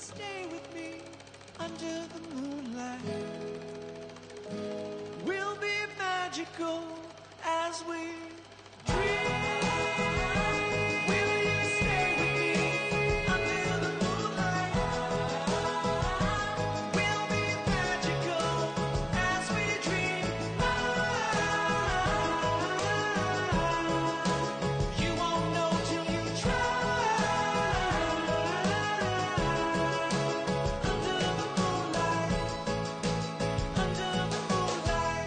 stay with me under the moonlight? We'll be magical as we dream. Will you stay with me under the moonlight? We'll be magical as we dream. You won't know till you try. Under the moonlight, under the moonlight.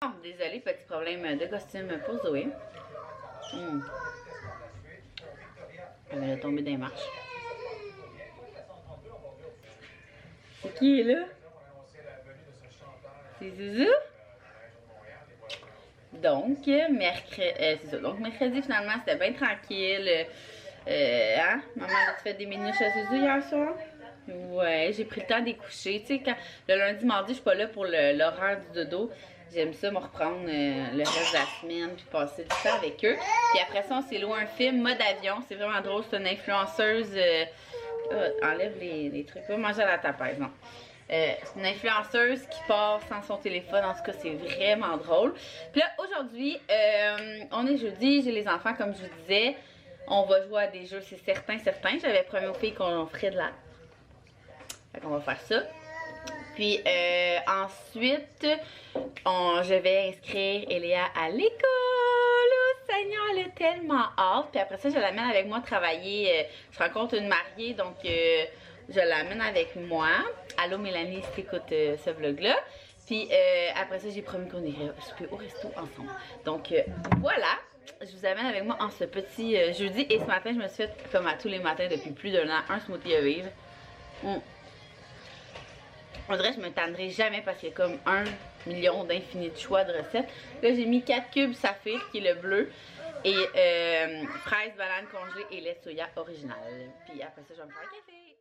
Oh, désolée, petit problème de costume pour Zoé. Elle a tombé des marches. C'est qui est là? C'est Zouzou? Donc, mercredi, finalement, c'était bien tranquille. Hein? Maman, as-tu fait des minouches à Zouzou hier soir? Ouais, j'ai pris le temps d'écoucher. Tu sais, quand le lundi, mardi, je suis pas là pour l'horaire du dodo. J'aime ça, me reprendre le reste de la semaine, puis passer du temps avec eux. Puis après ça, on s'est loué un film, mode avion. C'est vraiment drôle, c'est une influenceuse. Enlève les trucs. Va manger à la table, par exemple. C'est une influenceuse qui part sans son téléphone. En tout cas, c'est vraiment drôle. Puis là, aujourd'hui, on est jeudi. J'ai les enfants, comme je vous disais. On va jouer à des jeux, c'est certain. J'avais promis aux filles qu'on ferait de la... Fait qu'on va faire ça. Puis ensuite, je vais inscrire Eléa à l'école. Oh, Seigneur, elle est tellement hâte. Puis après ça, je l'amène avec moi travailler. Je rencontre une mariée, donc je l'amène avec moi. Allô Mélanie, si t'écoutes ce vlog-là. Puis après ça, j'ai promis qu'on irait souper au resto ensemble. Donc voilà. Je vous amène avec moi en ce petit jeudi. Et ce matin, je me suis fait, comme à tous les matins depuis plus d'un an, un smoothie à vivre. On dirait que je me tannerai jamais parce qu'il y a comme 1 million d'infini de choix de recettes. Là, j'ai mis 4 cubes saphir, qui est le bleu, et fraises, bananes congelées et lait soya original. Puis après ça, je vais me faire un café.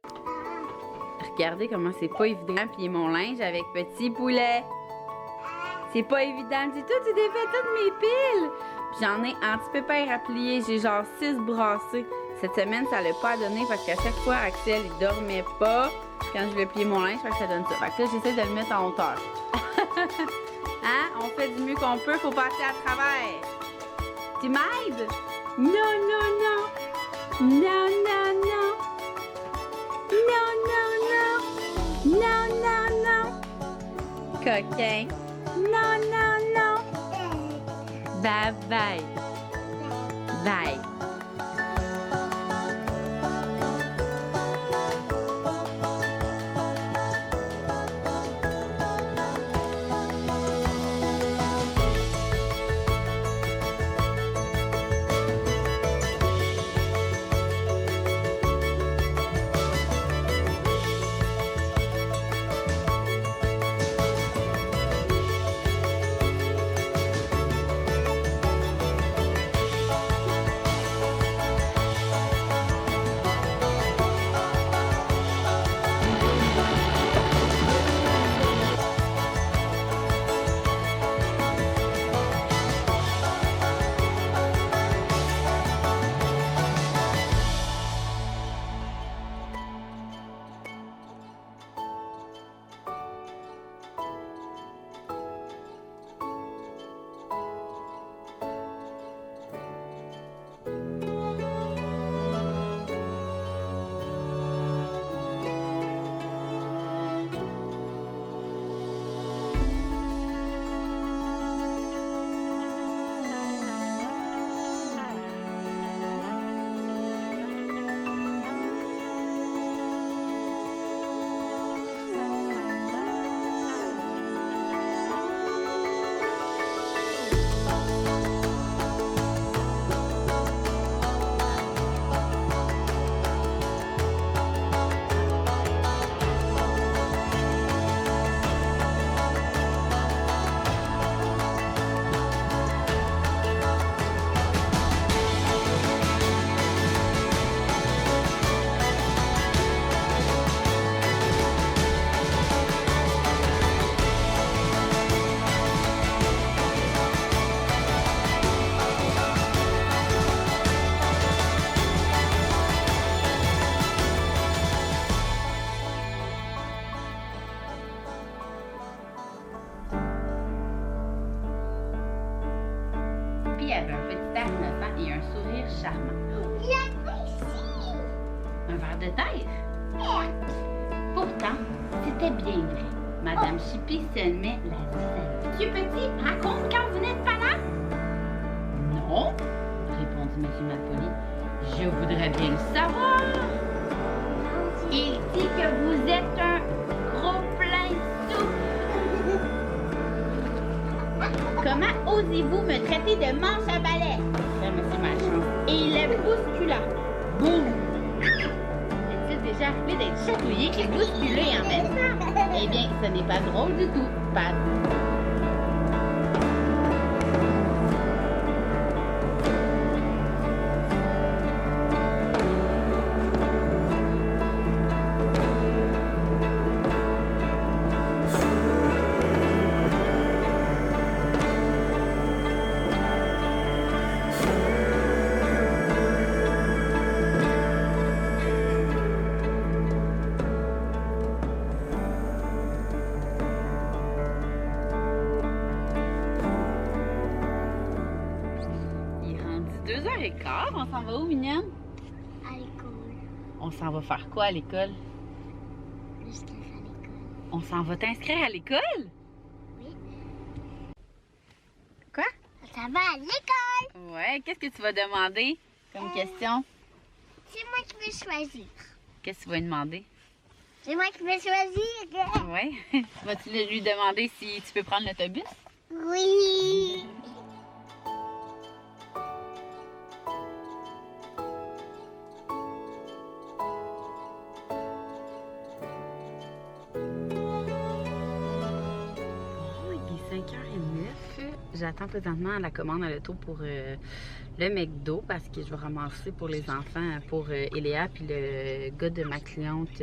Regardez comment c'est pas évident plier mon linge avec petit poulet. C'est pas évident du tout, tu défais toutes mes piles. Puis j'en ai anti-pépère à plier, j'ai genre 6 brassées. Cette semaine, ça l'a pas donné parce qu'à chaque fois, Axel, il dormait pas. Quand je vais plier mon linge, fait que ça donne ça. Fait que là, j'essaie de le mettre en hauteur. Hein? On fait du mieux qu'on peut, faut passer à travers. Tu m'aides? Non, non, non. Non, non, non. Non, non, non. Non, non, non. Coquin. Non, non, non. Bye, bye. Bye. et un sourire charmant. Il y a ici. Un verre de terre. Pourtant, c'était bien vrai. Madame Chippy seulement la vis. Monsieur Petit, raconte quand vous n'êtes pas là. Non, répondit Monsieur Malpoli. Je voudrais bien le savoir. Il dit que vous êtes un gros plein de soupe. Comment osez-vous me traiter de manche à balai? Dit Monsieur Malchance. Et il le bouscula. Boum! Est-il déjà arrivé d'être chatouillé et bousculé en même temps? Eh bien, ce n'est pas drôle du tout, Pat. Il est rendu 2h15. On s'en va où, mignonne? À l'école. On s'en va faire quoi à l'école? Jusqu'à l'école. On s'en va t'inscrire à l'école? Oui. Quoi? Ça va à l'école. Ouais, qu'est-ce que tu vas demander comme question? C'est moi qui vais choisir. Qu'est-ce que tu vas lui demander? C'est moi qui vais choisir. Ouais. Vas-tu lui demander si tu peux prendre l'autobus? Oui. Oh, il est 5h09. J'attends présentement la commande à l'auto pour le McDo parce que je vais ramasser pour les enfants, pour Eléa puis le gars de ma cliente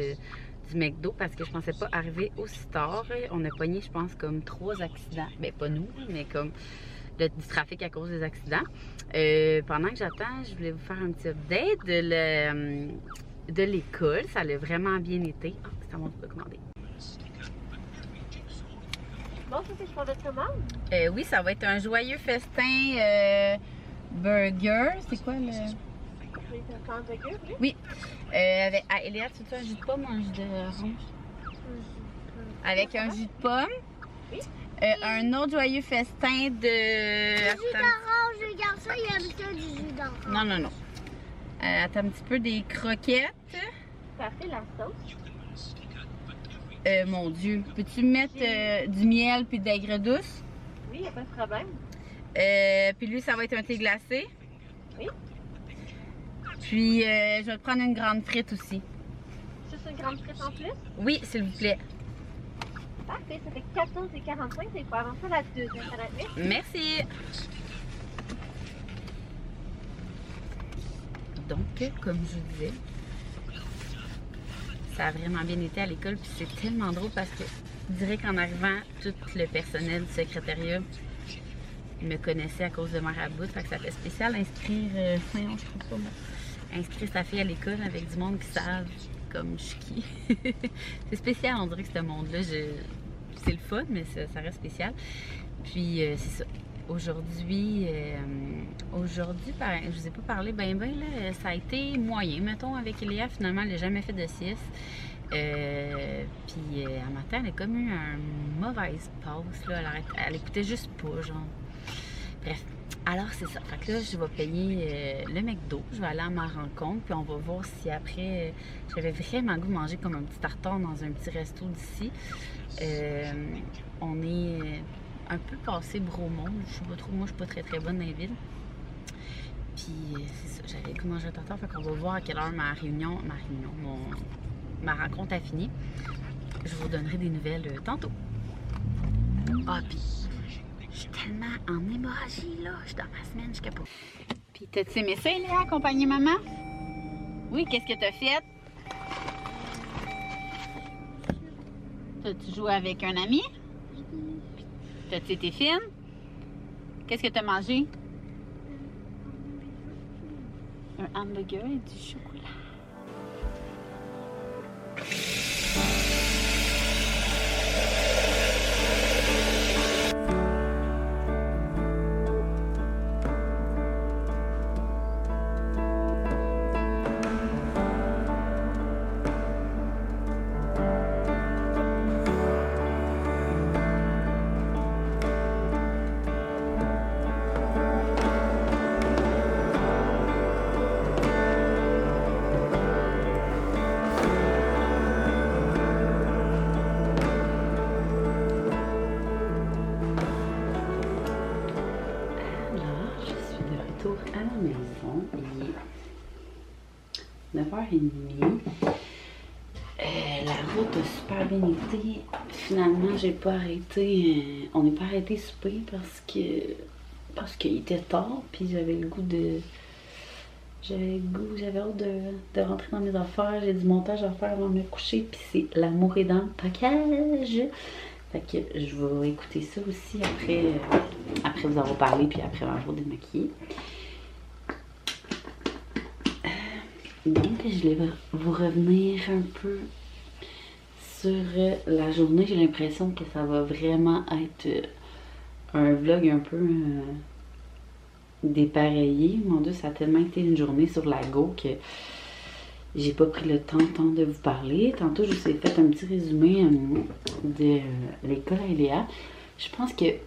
du McDo parce que je pensais pas arriver aussi tard. On a pogné, je pense, comme 3 accidents. Ben, pas nous, mais comme du trafic à cause des accidents. Pendant que j'attends, je voulais vous faire un petit update de l'école. Ça a vraiment bien été. Ah, c'est à moi de commander. Bon, ça c'est pour votre commande. Oui, ça va être un joyeux festin burger. C'est quoi le... Oui. Avec, à Eléa, tu veux un jus de pomme ou un jus d'orange? Avec un jus de pomme. Oui. Un autre joyeux festin de... Du jus Attends. d'orange, le garçon, il aime ça, du jus d'orange. Non, non, non. Attends un petit peu des croquettes. Parfait, la sauce. Mon Dieu. Peux-tu mettre du miel puis de l'aigre douce? Oui, il n'y a pas de problème. Puis lui, ça va être un thé glacé. Oui. Puis, je vais te prendre une grande frite aussi. Juste une grande frite en plus. Oui, s'il vous plaît. Parfait, ça fait 14,45. C'est pour avancer à la deuxième salade. Merci. Donc, comme je vous disais, ça a vraiment bien été à l'école. Puis c'est tellement drôle parce que je dirais qu'en arrivant, tout le personnel du secrétariat me connaissait à cause de Marabout. Fait que ça fait spécial inscrire, voyons, je trouve pas moi. Inscrire sa fille à l'école avec du monde qui savent comme je suis qui. C'est spécial, on dirait que ce monde-là, c'est le fun, mais ça reste spécial. Puis c'est ça. Aujourd'hui, je vous ai pas parlé ben là, ça a été moyen. Mettons, avec Eléa, finalement, elle n'a jamais fait de sieste. Puis un matin, elle a comme eu une mauvaise pause, là. Elle écoutait juste pas, genre. Bref, alors c'est ça. Fait que là, je vais payer le McDo. Je vais aller à ma rencontre, puis on va voir si après... j'avais vraiment goût de manger comme un petit tartare dans un petit resto d'ici. On est un peu passé Bromont. Je sais pas trop, moi je suis pas très bonne dans les villes. Puis c'est ça, j'avais goût de manger un tartare. Fait qu'on va voir à quelle heure ma rencontre a fini. Je vous donnerai des nouvelles tantôt. Ah, puis je suis tellement en hémorragie, là. Je suis dans ma semaine, je capote. Puis t'as-tu aimé ça, Léa, accompagner maman? Oui, qu'est-ce que t'as fait? T'as-tu joué avec un ami? T'as-tu été fine? Qu'est-ce que t'as mangé? Un hamburger et du chocolat. à la maison. Il est 9h30. La route a super bien été. Finalement, j'ai pas arrêté. On n'est pas arrêté souper parce qu'il était tard. Puis j'avais le goût de. J'avais hâte de rentrer dans mes affaires. J'ai du montage à faire avant de me coucher. Puis c'est l'amour est dans le package. Fait que je vais écouter ça aussi après vous avoir parlé. Puis après m'avoir démaquillée. Donc, je vais vous revenir un peu sur la journée. J'ai l'impression que ça va vraiment être un vlog un peu dépareillé. Mon Dieu, ça a tellement été une journée sur la go que j'ai pas pris le temps de vous parler. Tantôt, je vous ai fait un petit résumé de l'école à Léa. Je pense que, tu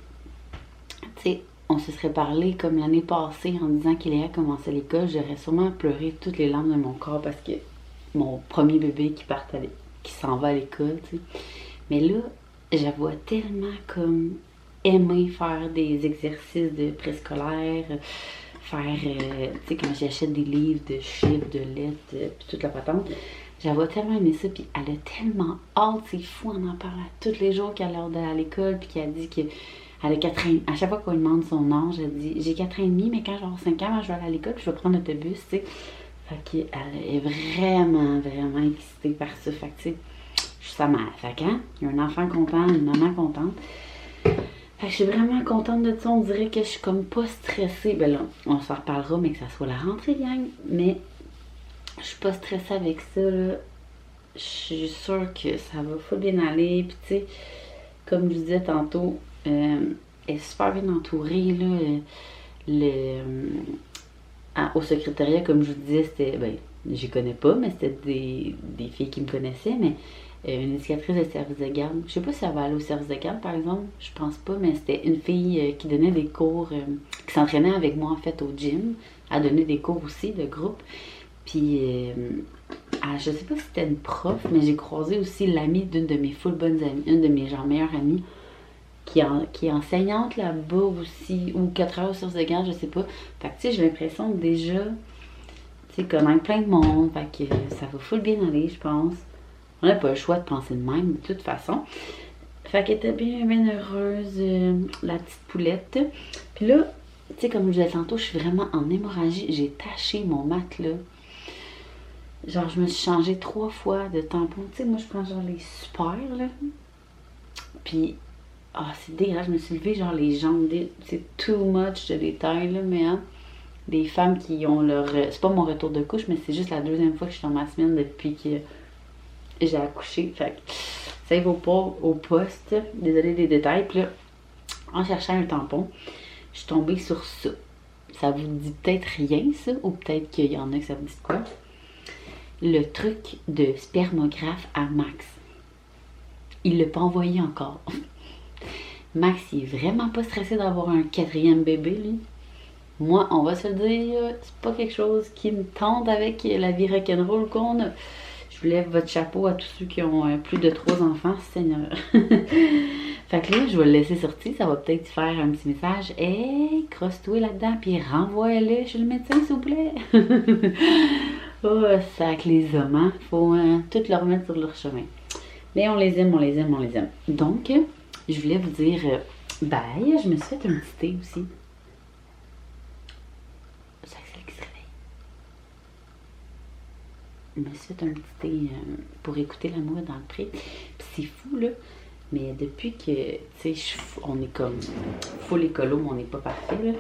sais, on se serait parlé comme l'année passée en disant qu'Iléa commençait l'école, j'aurais sûrement pleuré toutes les larmes de mon corps parce que mon premier bébé qui s'en va à l'école, tu sais. Mais là, j'avoue tellement comme aimer faire des exercices de préscolaire, faire, tu sais, quand j'achète des livres de chiffres, de lettres, puis toute la patente. J'avoue tellement aimé ça, puis elle a tellement hâte, c'est fou, on en parle à tous les jours qu'elle a l'heure d'aller à l'école, puis qu'elle dit que elle a 4 ans. À chaque fois qu'on lui demande son âge, elle dit j'ai 4 ans et demi, mais quand j'aurai 5 ans, je vais aller à l'école, puis je vais prendre l'autobus, tu sais. Fait qu'elle est vraiment, vraiment excitée par ça. Fait que, tu sais, je suis sa mère. Fait que, hein, il y a un enfant content, une maman contente. Fait que je suis vraiment contente de ça. On dirait que je suis comme pas stressée. Ben là, on s'en reparlera, mais que ça soit la rentrée, gang. Mais je suis pas stressée avec ça, là. Je suis sûre que ça va full bien aller. Puis, tu sais, comme je vous disais tantôt, elle est super bien entourée, là. Au secrétariat, comme je vous disais, c'était, ben, je connais pas, mais c'était des filles qui me connaissaient, mais une éducatrice de service de garde. Je sais pas si elle va aller au service de garde, par exemple, je pense pas, mais c'était une fille qui donnait des cours, qui s'entraînait avec moi, en fait, au gym. Elle donnait des cours aussi, de groupe. Puis, je sais pas si c'était une prof, mais j'ai croisé aussi l'amie d'une de mes full bonnes amies, une de mes genre meilleures amies, qui est enseignante là-bas aussi, ou 4 heures sur ce garde, je sais pas. Fait que, tu sais, j'ai l'impression que déjà, tu sais, connaître plein de monde, fait que ça va full bien aller, je pense. On n'a pas le choix de penser de même, de toute façon. Fait qu'elle était bien, bien heureuse, la petite poulette. Puis là, tu sais, comme je disais tantôt, je suis vraiment en hémorragie. J'ai taché mon matelas. Genre, je me suis changé 3 fois de tampon. Tu sais, moi, je prends genre les super, là. Puis, c'est dégueulasse. Je me suis levée, genre, les jambes. C'est too much de détails, là, mais hein. Des femmes qui ont leur... c'est pas mon retour de couche, mais c'est juste la 2e fois que je suis dans ma semaine depuis que j'ai accouché. Fait que ça y va pas au poste. Désolée des détails. Puis là, en cherchant un tampon, je suis tombée sur ça. Ça vous dit peut-être rien, ça, ou peut-être qu'il y en a que ça vous dit quoi. Le truc de spermographe à Max. Il l'a pas envoyé encore. Max, il est vraiment pas stressé d'avoir un 4e bébé, lui. Moi, on va se le dire, c'est pas quelque chose qui me tente avec la vie rock'n'roll qu'on a. Je vous lève votre chapeau à tous ceux qui ont plus de 3 enfants, Seigneur. Fait que là, je vais le laisser sortir. Ça va peut-être faire un petit message. Hey, crosse-toi là-dedans, puis renvoie-le chez le médecin, s'il vous plaît. Oh, sac les hommes, hein. Faut tout leur mettre sur leur chemin. Mais on les aime, on les aime, on les aime. Donc, je voulais vous dire bye. Je me suis fait un petit thé aussi. C'est Axel qui se réveille. Je me suis fait un petit thé pour écouter l'amour dans le pré. Puis c'est fou, là. Mais depuis que, tu sais, on est comme full écolo, mais on n'est pas parfait, là.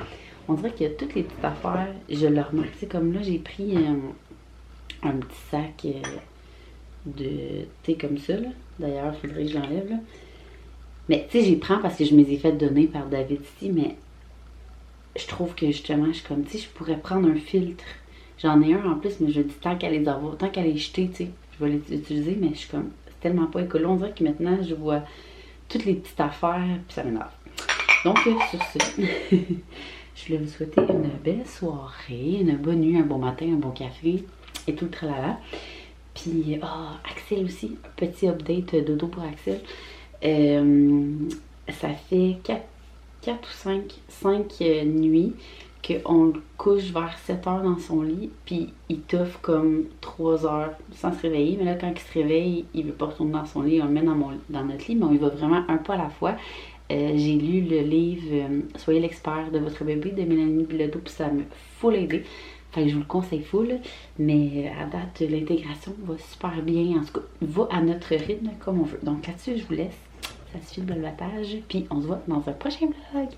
On dirait qu'il y a toutes les petites affaires, je le remarque. Tu sais, comme là, j'ai pris un petit sac de thé comme ça, là. D'ailleurs, il faudrait que je l'enlève, là. Mais, tu sais, j'y prends parce que je me les ai fait donner par David ici, mais je trouve que, justement, je suis comme, tu sais, je pourrais prendre un filtre. J'en ai un en plus, mais je dis tant qu'à les avoir, tant qu'à les jeter, tu sais, je vais les utiliser, mais je suis comme, c'est tellement pas écolo. On dirait que maintenant, je vois toutes les petites affaires, puis ça m'énerve. Donc, sur ce, je voulais vous souhaiter une belle soirée, une bonne nuit, un bon matin, un bon café, et tout le tralala. Puis, Axel aussi, un petit update dodo pour Axel. Ça fait 4 ou 5 nuits qu'on le couche vers 7 heures dans son lit, puis il toffe comme 3 heures sans se réveiller. Mais là, quand il se réveille, il veut pas retourner dans son lit, on le met dans notre lit, mais on y va vraiment un pas à la fois. J'ai lu le livre Soyez l'expert de votre bébé de Mélanie Bilodeau, puis ça m'a full aidé. Fait que je vous le conseille full, mais à date, l'intégration va super bien. En tout cas, va à notre rythme comme on veut. Donc là-dessus, je vous laisse. Ça suit le blablatage, puis on se voit dans un prochain vlog.